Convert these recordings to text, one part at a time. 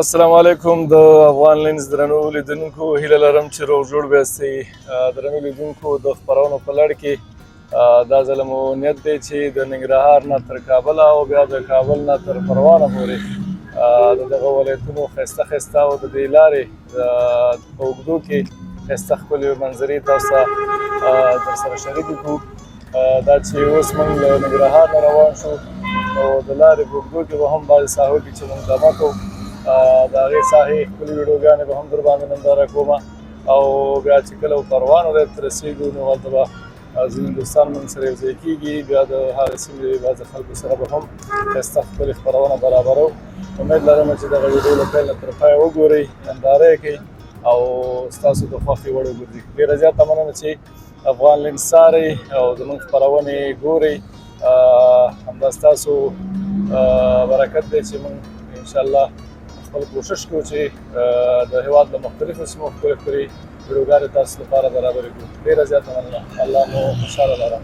السلام علیکم د افغان لینز درنو لیدونکو هیله لرم چې روغ جوړ به یاستئ. درنو لیدونکو د خپرونو په لړ کې دا ځل مو نیت دی چې د ننګرهار نه تر کابل او بیا د کابل نه تر پروانه پورې د دغه ولایتونو ښایسته ښایسته او د دې لارې په اوږدو کې ښایسته ښکلې منظرې تاسو ته درسره شریکې کړو. دا چې اوس موږ له ننګرهار نه روان شو نو د لارې په اوږدو کې به هم بعضې ساحو کې چې موږ دمه کوو د هغې ساحې ښکلې ویډیوګانې به هم در باندې ننداره کومه او بیا چې کله پروان ولایت ته رسېږو نو هلته به ځینې دوستان موږ سره یو ځای کېږي. بیا د هغې سیمې بعضې خلکو سره به هم ښایسته ښکلې خپرونه برابرو. امید لرم چې دغه ویډیو له پیل نه تر پایه وګورئ، ننداره یې کوئ او ستاسو د خوښې وړ وګرځي. ډېره زیاته مننه چې افغان لینز څارئ او زموږ خپرونې ګورئ. همدا ستاسو برکت دی چې موږ انشاءالله خپل کوشش کوو چې د هېواد له مختلفو سیمو ښکلې ښکلې ویډیوګانې تاسو لپاره برابرې کړو. ډېره زیاته مننه. الله مو خوشحاله لرم.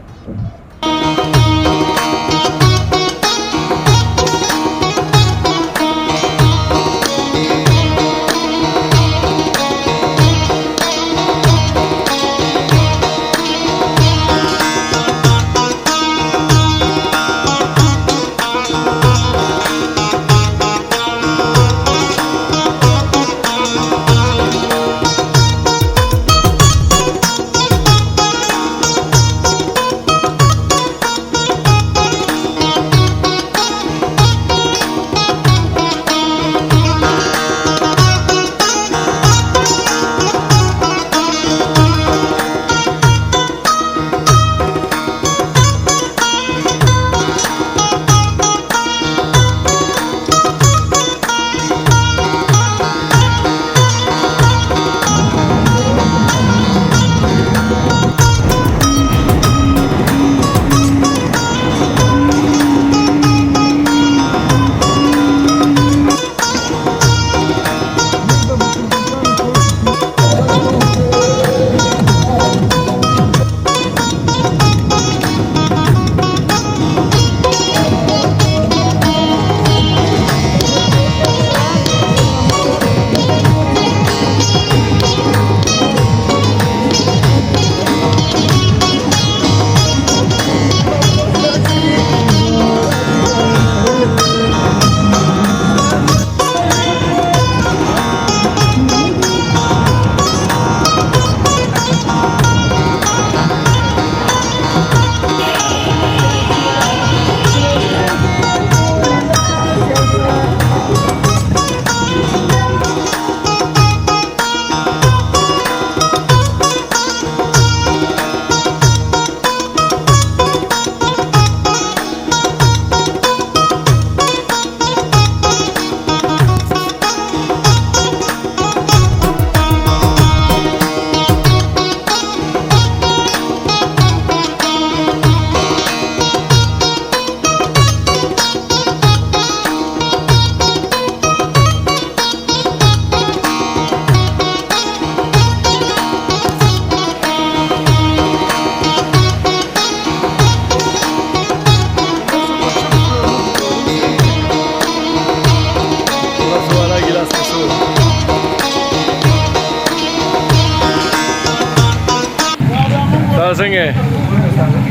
څنګه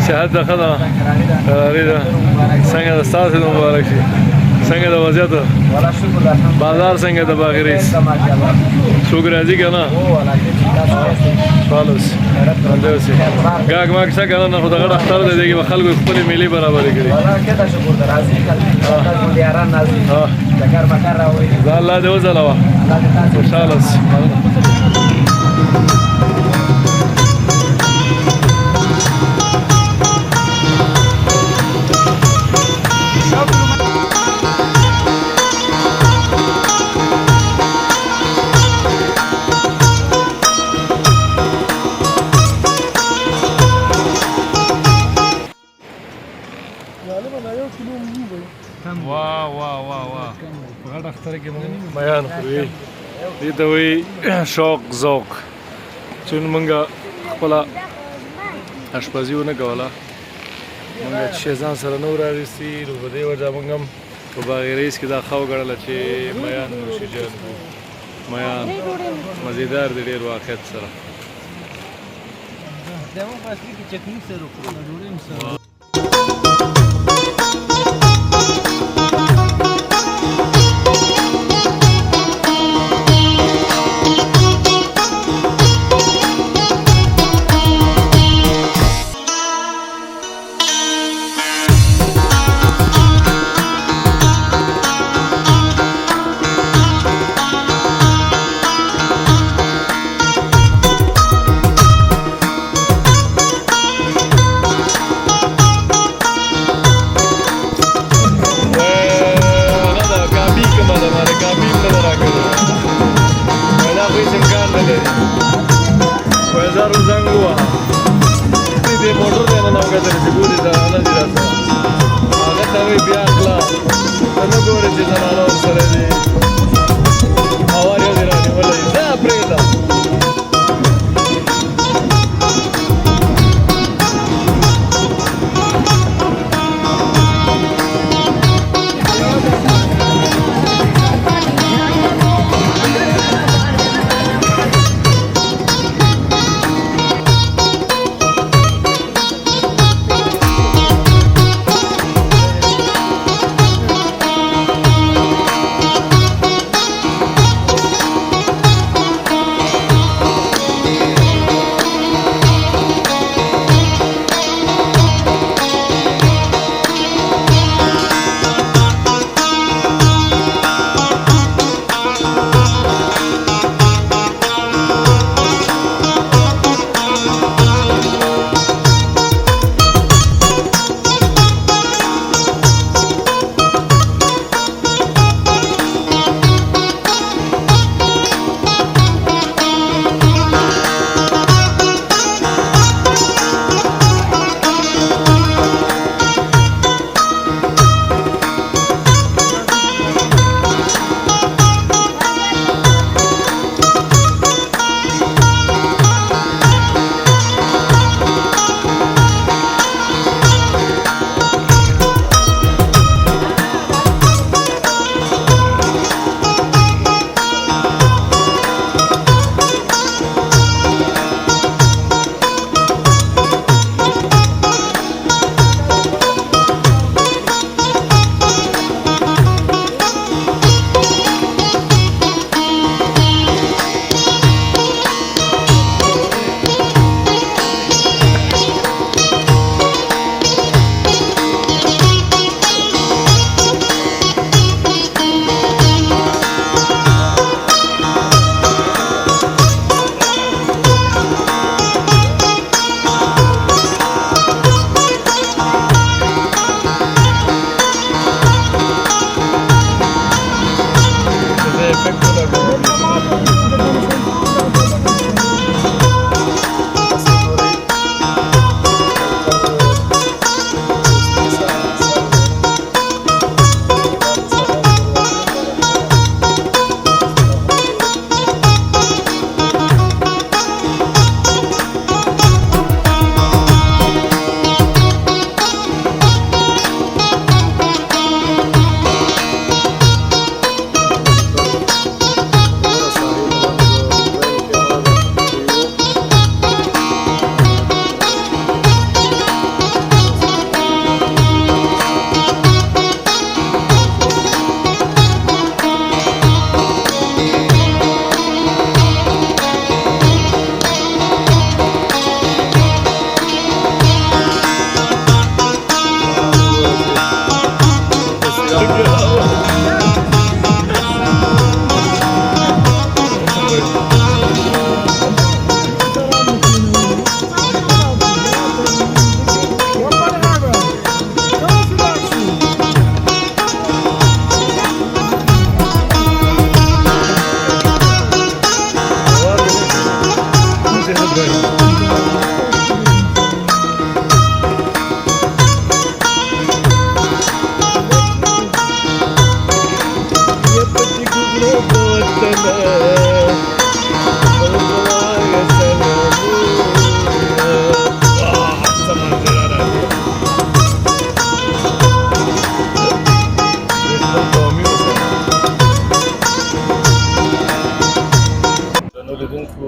صحت د ښه ده؟ قراري ده. څنګه د ستاسو مبارک شي. څنګه د وضعیت بازار څنګه د باغریس څوک راځي که نه؟ خلاص همدې اوسې ګاګ ماګ شته که نه؟ خو د غټ اختر دی دې کې به خلکو خپلې میلې برابرې کړي. دا الله دې وځلوه. خوشحاله اوسې. واه واه واه واه په غټ اختر کې موږ بیان خوري. دې ته وایي شوق ذوق. چې موږ خپله اشپزي ونه کوله، موږ چې ځان سره نه و راویستي نو په دې وجه موږ هم په باغ رئیس کې دا ښه وګڼله چې میان نوشیجان میان مزیدار دی ډېر واقعیت سره.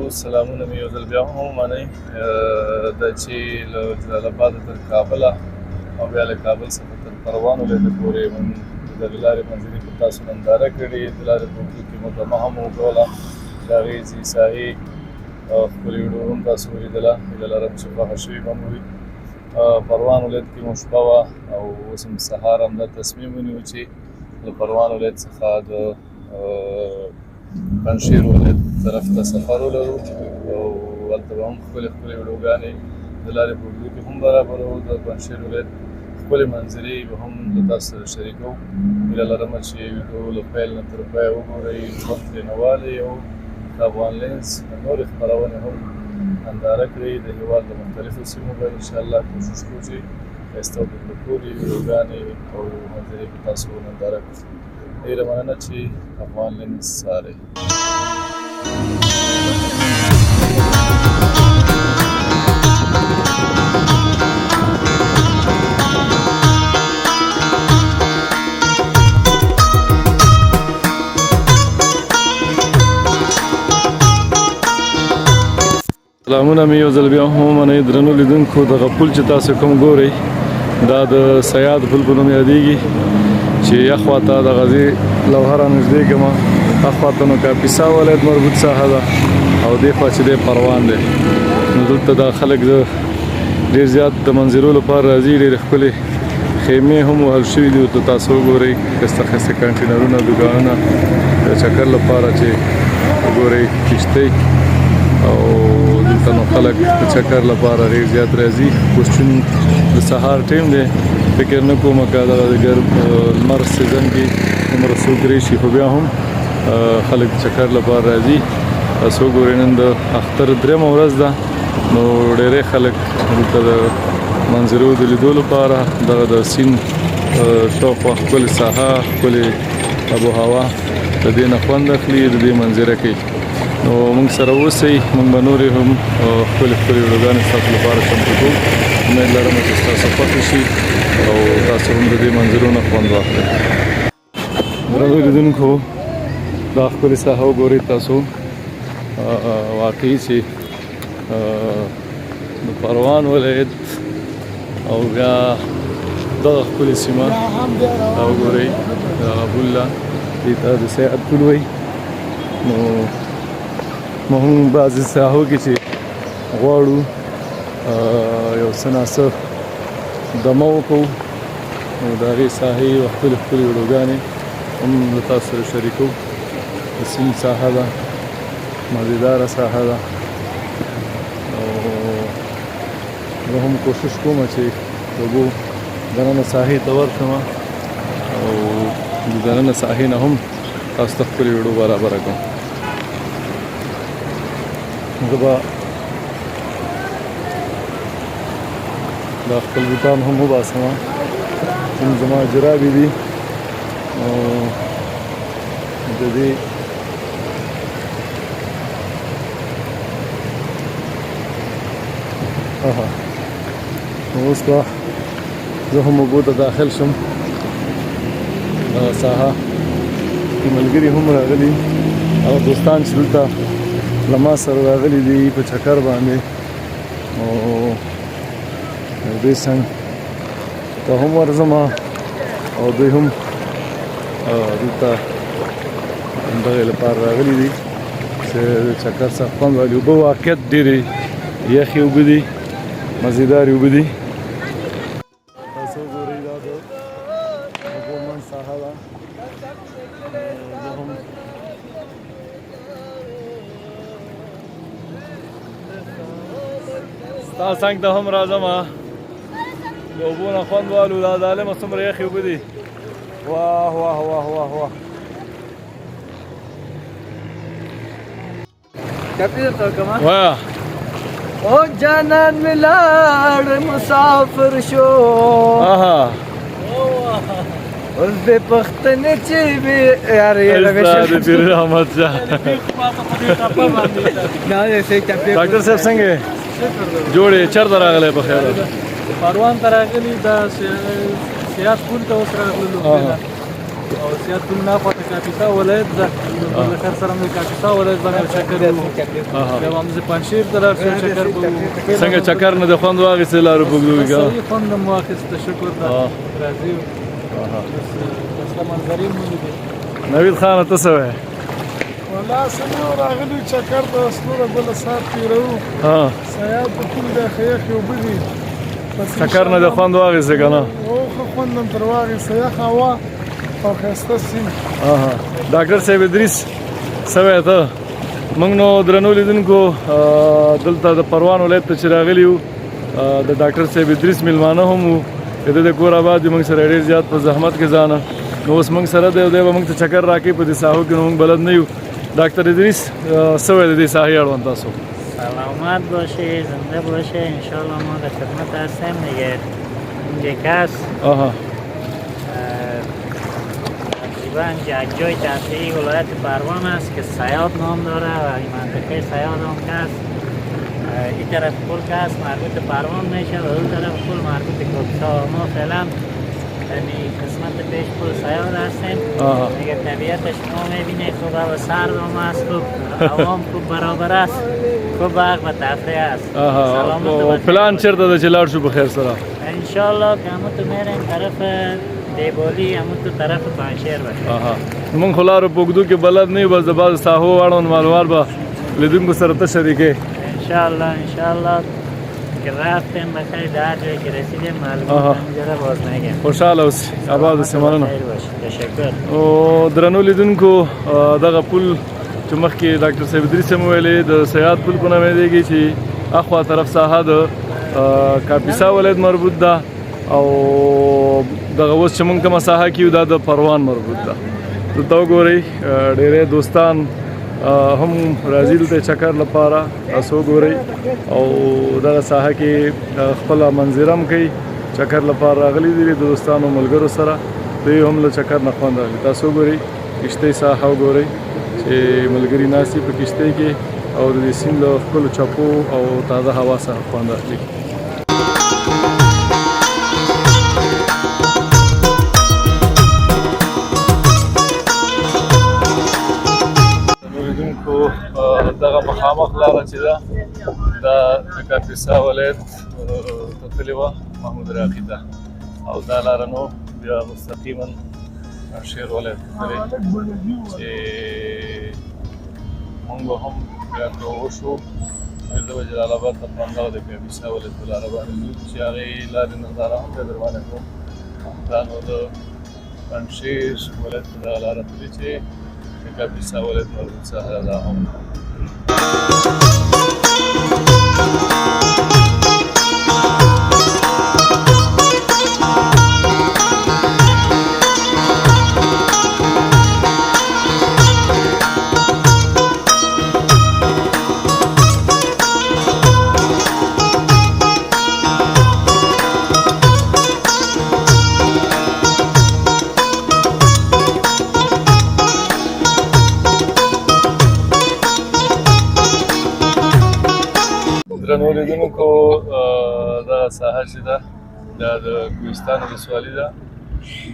سلامونه مې یو ځل بیا هم ومنئ دا چې له جلال آباده تر کابله او بیا له کابل څخه تر پروان ولایته پورې موږ د دغې لارې منظرې په تاسو ننداره کړې. د لارې په اوږدو کې مو دمه هم وګوله، د هغې ځي ساحې ښکلې ویډیو هم تاسو ولیدله. هیله لرم چې خوښه شوې به مو وي. پروان ولایت کې مو شپه وه او اوس هم سهار همدا تصمیم ونیو چې له پروان ولایت څخه د پنجشیر ولایت طرف ته سفر ولرو او هلته به هم ښکلې ښکلې ویډیوګانې د لارې په اوږدو کې هم برابروو. د پنجشیر ولایت ښکلې منظرې به هم له تاسو سره شریکوو. هیله لرمه چې ویډیو له پیل نه تر پایه وګورئ، خوند ترې نه والئ او د افغان لینز نورې خپرونې هم ننداره کړئ. د هېواد د مختلفو سیمو به انشاءالله کوشش کوو چې ښایسته او په زړه پورې ویډیوګانې او منظرې په تاسو ننداره کړو. ډېره مننه چې افغان لینز څارئ. سلامونه مې یو ځل بیا هم ومنئ درنو لیدونکو. دغه پل چې تاسو کوم ګورئ دا د سیاد پل په نوم یادېږي چې یخ خواته د غزې لوحه رانږدې کړمه، ها خواته نو کاپیسا ولایت مربوط ساحه ده او دې خوا چې دی پروان دی. نو دلته دا خلک ډېر زیات د منظرو لپاره راځي. ډېرې ښکلې خیمې هم وهل شوي دي. ورته تاسو وګورئ ښایسته ښایسته کنټینرونه، دوکانونه د چکر لپاره چې وګورئ کښتۍ او دلته نو خلک د چکر لپاره ډېر زیات راځي. اوس چون د سهار ټیم دی فکر نه کوم که دغه د لمر سیزن کې دومره څوک راشي، خو بیا هم خلک د چکر لپاره راځي. تاسو وګورئ نن د اختر درېیمه ورځ ده نو ډېری خلک دلته د منظرو د لیدو لپاره دغه د سیند شاوخوا ښکلې ساحه، ښکلې آب و هوا د دې نه خوند اخلي، د دې منظره کوي. نو موږ سره اوسئ، موږ به نورې هم ښکلې ښکلې ویډیوګانې ستاسو لپاره چمتو کوو. امید لرم چې ستاسو خوښې شي او تاسو هم د دې منظرو نه خوند واخلئ. درنو لیدونکو دا ښکلې ساحه وګورئ تاسو، واقعي چې د پروان ولایت او بیا دغه ښکلې سیمه دا وګورئ بوله دې ته د سیاد پل وایي. نو ما هم بعضې ساحو کې چې غواړو یو څه ناڅه دمه وکړو نو د هغې ساحې یوه ښکلې ښکلې ویډیوګانې هم له تاسو سره شریکوو. د سیند ساحه ده، مزېداره ساحه ده او زه هم کوشش کوم چې د اوبو دننه ساحې ته ورشم او د دننه ساحې نه هم تاسو ته ښکلې ویډیو برابره کړم. زه به دا خپل بوټان هم وباسم، کوم زما جرابې دي او د دې اوس به زه هم اوبو ته داخل شم. دغه ساحه کې ملګري هم راغلي، هغه دوستان چې دلته له ما سره راغلي دي په چکر باندې او دوی څنګ ته هم ورځم او دوی هم دلته دغې لپاره راغلي دي چې د چکر څخه خوند واخلي. اوبه واقعیت ډېرې یخې اوبه دي، مزېدارې اوبه دي. تاسو وګورئ دا د اوبو منځ ساحه ده. زه هم ستا څنګ ته هم راځم، د اوبو نه خوند والو. دا ظالمه څومره یخې اوبه دي، واه واه واه واه واه. وایه او جانان می لاړ مسافر شو، اوس د پښتنې چې وي یار یې د پیر احمد شاه. ډاکټر صاحب څنګه جوړې چېرته راغلی؟ په خیر پروان ته راغلي، دا سیاس پل ته اوس راغللو. او زیات پول نه خواته کاپیتا ولایت ده لکر سره مې کاپیتا ولایت باندې چکر یو هم زه پنځشیر ته لاړ شو چکر به څنګه چکر نه د خوند واخیستې لارو په اوږدو کې صحیح خوند مو واخیسته شکر ده راځي بس منظرې مو لیدې نوید خانه ته څه وایې؟ والله سنو راغلي چکر ته سنوره بله ساعت تېروو سیاد د پول د ښه اوبه دي چکر نه د خوند واخیستې که نه؟ ښه خوند هم تر واخیسته یخ هوا او ښایسته سیند. ډاکټر صاحب ادریس څه وایې ته؟ موږ نو درنو لیدونکو دلته د پروان ولایت ته چې راغلي وو د ډاکټر صاحب ادریس میلمانه هم وو چې د کور آباد دي موږ سره ډېر زیات په زحمت کې ځانه نو اوس موږ سره دی او دی به موږ ته چکر راکوي په دې ساحو کې نو موږ بلد نه یو. ډاکټر ادریس څه وایې د دې ساحې اړوند تاسو؟ سلامت باشه زنده باشه انشالله ما در خدمت هستم دیگه اینجا کس تقریبا جای تحصیلی ولایت پروان است که سیاد نام داره و این منطقه سیاد هم هست. این طرف کل کس مربوط پروان میشه و اون طرف کل مربوط کپسا. ما فعلا یعنی قسمت پیش کل سیاد هستیم دیگه. طبیعت شما میبینید خوب و سرد هم است، خوب عوام خوب برابر است، خوب وقت و تفریح است. پلان چرته ده چې لاړ شو په خیر سره؟ انشالله که همون تو میریم طرف دیبولی همون تو طرف پنشیر باشه. موږ خو لارو په اوږدو کې بلد نه یو، بس د بعضو ساحو اړوند معلومات به لیدونکو سره ته شریکې. انشالله که رفتیم بخیر در جایی که رسیدیم معلومات همینجا باز نگیم. خوشحاله اوسئ، آباد اوسئ، مننه. تشکر. او درنو لیدونکو دغه پل چې مخکې ډاکټر صاحب ادریس هم ویلې د سیاد پل په نامه یادېږي چې اخوا طرف ساحه د کاپیسا ولایت مربوط ده او دغه اوس چې موږ کومه ساحه کې یو دا د پروان مربوط ده. دلته وګورئ ډېری دوستان هم راځي دلته چکر لپاره، تاسو وګورئ او دغه ساحه کې خپله منظره هم کوي، چکر لپاره راغلي دي د دوستانو ملګرو سره، دوی هم له چکر نه خوند اخلي. تاسو وګورئ کښتۍ ساحه وګورئ چې ملګري ناست دي په کښتۍ کې او د دې سیند له ښکلو چپو او تازه هوا سره خوند اخلي. دغه مخامخ لاره چې ده دا د کاپیسا ولایت ته تللې وه محمود راقي ته او دا لاره نو بیا مستقیما شیر ولایت ته تللې چې موږ به هم بیا که وشو بیرته به جلال آباد ته په همدغه د کاپیسا ولایت په لاره باندې ځو چې هغې لارې ننداره هم بیا در باندې کوم. دا نو د پنجشیر ولایت په دغه لاره تللې چې د کاپیسا ولایت مربوط ساحه ده هم. درنو لیدونکو دغه ساحه چې ده دا د کوهستان ولسوالي ده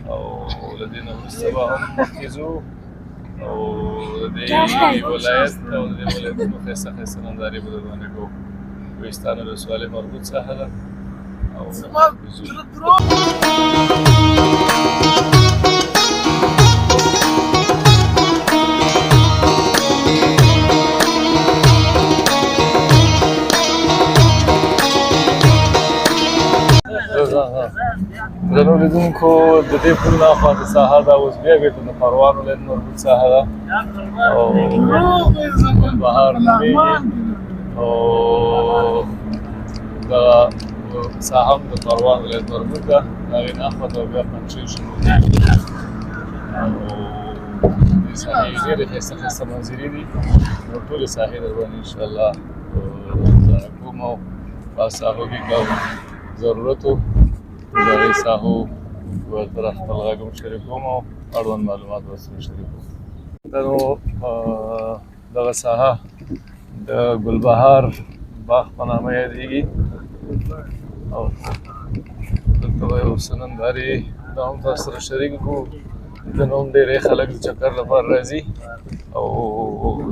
او له دې نه وروسته به هم مخکې ځو او د دې ولایت او د دې ولایتونو ښایسته ښایسته نندارې به در باندې کوو. کوهستان ولسوالۍ مربوط ساحه ده او مخکې ځو. درنو لیدونکو د دې پل نه اخوا د ساحه ده اوس بیا بېرته د پروان ولایت مربوط ساحه ده او بهار نومېږي او دغه ساحه هم د پروان ولایت مربوط ده. د هغې نه اخوا ته بیا پنجشیر شروع کېږي او دې ساحې ډېرې ښایسته ښایسته منظرې دي نو ټولې ساحې در باندې انشاءالله ننداره کوم او په ساحو کې که ضرورت و د هغې ساحو ورسره خپل غږ هم شریکوم او اړوند معلومات ورسره شریکوم. دا نو دغه ساحه د ګلبهار باغ په نامه یادېږي او دلته به یو څه نندارې دا هم تاسو سره شریک کړو د نوم ډېری خلک د چکر لپاره راځي او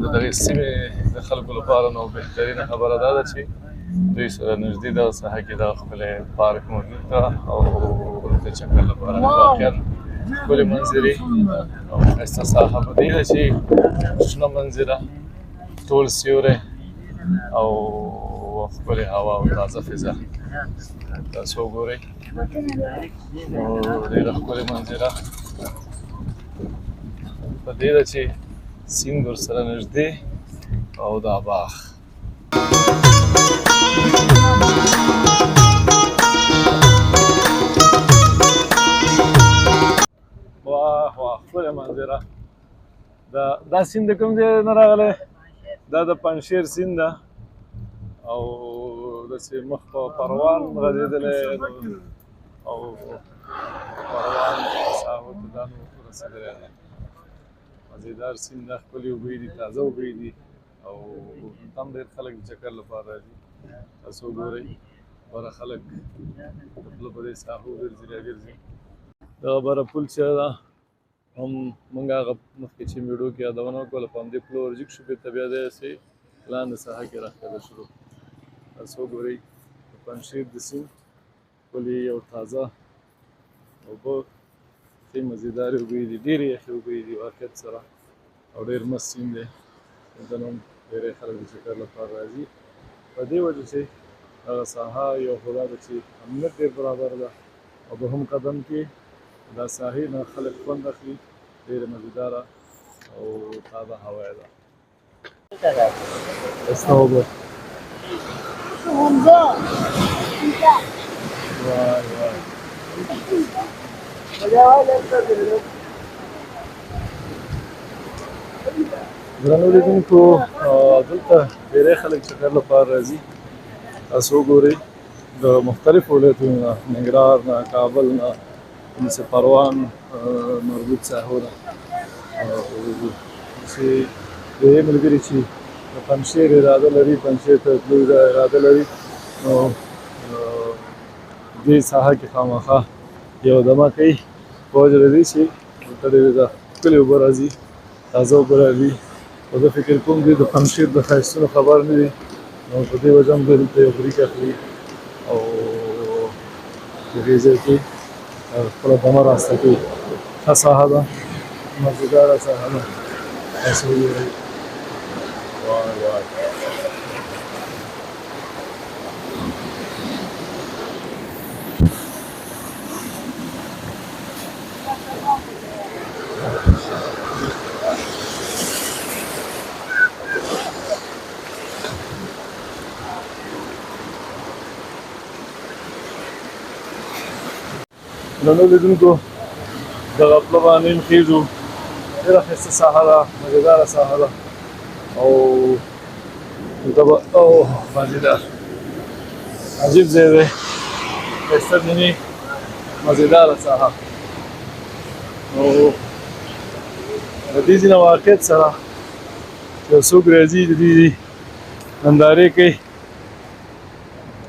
د دغې سیمې د خلکو لپاره نو بهترینه خبره دا ده چې دوی سره نږدې دغه ساحه کې دغه ښکلی پارک موجود ده او د چکر لپاره واقعا ښکلې منظرې او ښایسته ساحه په دې ده چې شنه منظره ټول سیوری او ښکلې هوا او تازه فضا تاسو وګورئ نو ډېره ښکلې منظره په دې ده چې سیند ورسره نږدې او دا باغ واه واه ښکلې منظره دا سیند د کوم ځای نه راغلی دا د پنجشیر سیند ده او داسې مخ په پروان غځېدلی او پروان ساحو ته دا نو رسېدلی دی مزېدار سیند ده ښکلې اوبه دي تازه اوبه دي او هم ډېر خلک د چکر لپاره راځي تاسو وګورئ بره خلک د خپله په دې ساحو ګرځي راګرځي دغه بره پل چې ده هم موږ هغه مخکې چې ویډیو کې یادونه وکړله په همدې پله ورجګ شو بېرته بیا داسې لاندې ساحه کې راښکته شروع تاسو وګورئ د پنجشیر د سیند ښکلې او تازه اوبه ښې مزېدارې اوبه دي ډېرې یخې اوبه دي واقعیت سره او ډېر مست سیند دی دلته نو ډېری خلک د چکر لپاره راځي په دې وجه چې هغه ساحه یو خو دا ده چې امنیت ډېر برابر ده او دوهم قدم کې دا ساحې نه خلک خوند اخلي ډېره مزېداره او تازه هوا ده ښایسته اوبه وای وای درنو لیدونکو دلته ډېری خلک چکر لپاره راځي تاسو وګورئ د مختلفو ولایتونو نه ننګرهار نه کابل نه مثل پروان مربوط ساحو ده چې ډېری ملګري چې د پنجشیر اراده لري پنجشیر ته تلو اراده لري نو دې ساحه کې خامخا یو دمه کوي په وجه د دې چې دلته ډېرې ښکلې اوبه راځي تازه اوبه راځي او زه فکر کوم دوی د پنجشیر د ښایستونو خبر نه دي نو په دې وجه هم دوی دلته یو بریک اخلي او د دې ځای کې خپله دمه راسته کوي ښه ساحه ده مزېداره ساحه ده تاسو وګورئ وای وای درنو لیدونکو دغه پله باندې خېږو ډېره ښایسته ساحه ده مزېداره ساحه ده او مزېدار عجیب ځای دی ښایسته مینې مزېداره ساحه نو د دې ځینې واقعیت سره چې یو څوک راځي د دې نندارې کوي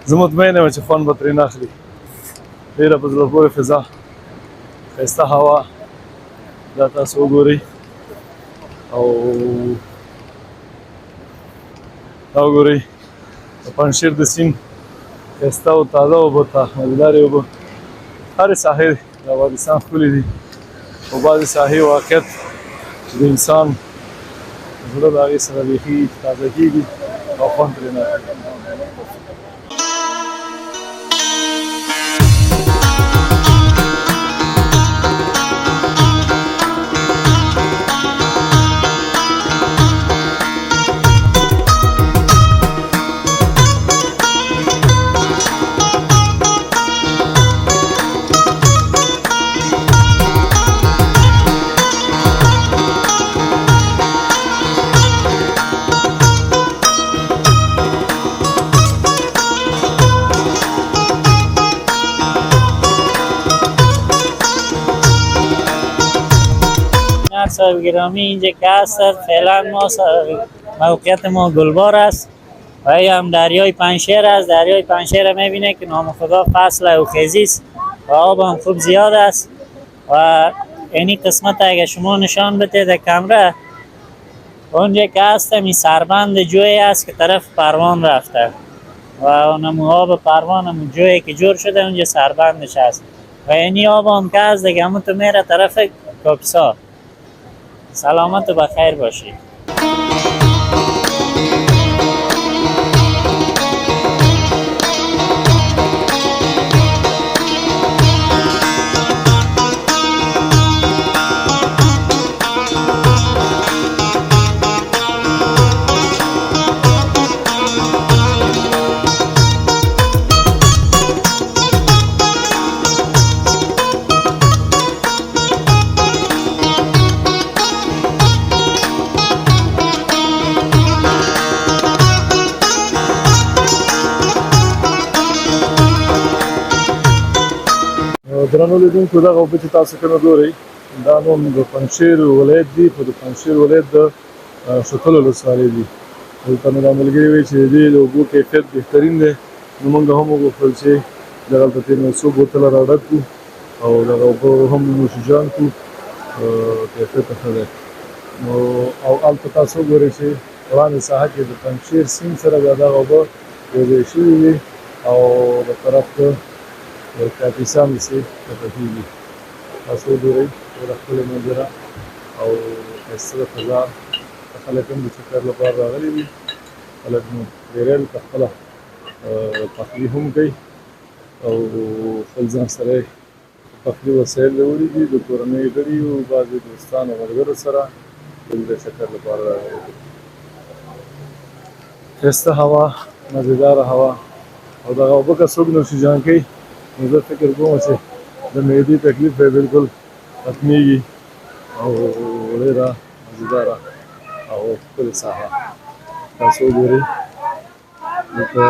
زه مطمئن یم چې خوند به ترې نه اخلي ډېره په زړه پورې فضا ښایسته هوا دا تاسو وګورئ او دا وګورئ د پنجشیر د سیند ښایسته او تازه اوبه مزېدارې اوبه هرې ساحې د افغانستان ښکلې دي او بعضې ساحې واقعیت چې د انسان زړه د هغې سره بیخي تازه کېږي او خوند ترې نه اخلي صاحب گرامی اینجا که هست فعلا ما موقعیت ما گلبار است و این هم دریای پنجشیر است. دریای پنجشیر میبینه که نام خدا فصل و خیزی است و آب هم خوب زیاد است و اینی قسمت اگه شما نشان بده در کامرا، اونجا که هستم این سربند جوی است که طرف پروان رفته و اونم آب پروان هم جوی که جور شده اونجا سربندش هست و اینی آب هم که از دیگه همون تو میره طرف کپسا. سلامت و بخیر باشید. درنو لیدونکو دغه اوبه چې تاسو کومه ګورئ دا نوم د پنجشیر ولایت دی، په د پنجشیر ولایت د شکل ولسوالۍ دی. دلته مې دا ملګري وایي چې د دې د اوبو کیفیت بهترین دی، نو موږ هم وغوښتل چې دغلته تېر یو څو بوتله راډک کړو او دغه اوبه هم نوشیجان کړو، کیفیت یې ښه دی. نو او هلته تاسو وګورئ چې وړاندې ساحه کې د پنجشیر سیند سره بیا دغه اوبه یوځای شوي دي او د طرف د کاپیسا مې کته کېږي. تاسو وګورئ ټوله ښکلې منظره او ښایسته فضا. خلک هم د چکر لپاره راغلي دي، خلک نو ډېری دلته خپله پخلي هم کوي او خپل ځان سره یې پخلي وسایل راوړي دي، د کورنۍ غړي او بعضې دوستانو ملګرو سره دلته چکر لپاره راغلي دي. ښایسته هوا، مزېداره هوا او دغه اوبه که څوک نوشیجان کوي نو زه فکر کوم چې د معدې تکلیف به بلکل ختمېږي او ډېره مزېداره او ښکلې ساحه. تاسو وګورئ دلته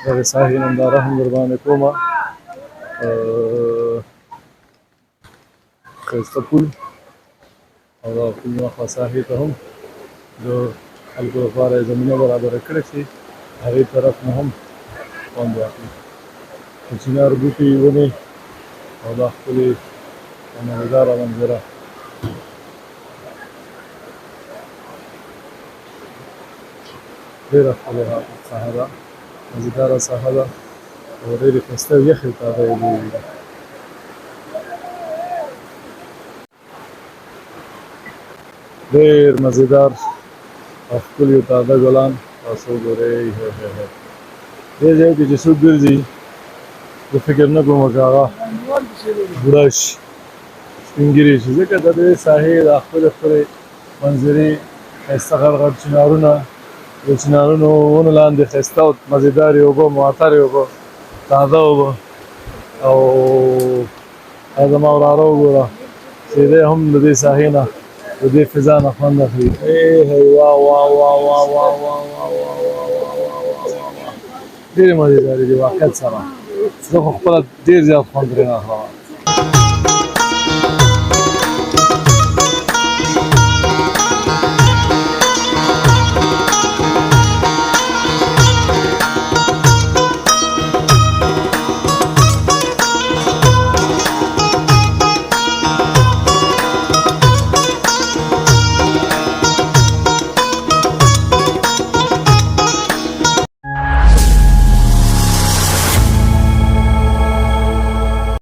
دغې ساحې ننداره هم درباندې کومه. ښایسته پل او دغه پل ناخوا ساحې ته هم د خلکو لپاره یې زمینه برابره کړې چې هغې طرف نه هم خوند واخلي. د چنار بوټي، ونې او دا ښکلې او مزېداره منظره. ډېره ښکلې ساحه ده، مزېداره ساحه ده او ډېرې ښایسته او یخې او تازه اوبه دي. ډېر مزېدار او ښکلي او تازه ګلان تاسو وګورئ. دې ځای کې چې څوک ګرځي زه فکر نه کوم چې هغه بوډا شي، سپین ږیري شي، ځکه د دې ساحې دا ښکلې ښکلې منظرې، ښایسته غټ غټ چنارونه، د چنارونو ونو لاندې ښایسته او مزېدارې اوبه، معطرې اوبه، تازه اوبه. او دا زما وراره وګوره چې دی هم د دې ساحې نه د دې فضا نه خوند اخلي. واه واه واه واه واه واه ډېرې مزېدارې دي واقعیت سره. زه خو خپله ډېر زیات خوند ترېنه اخلم.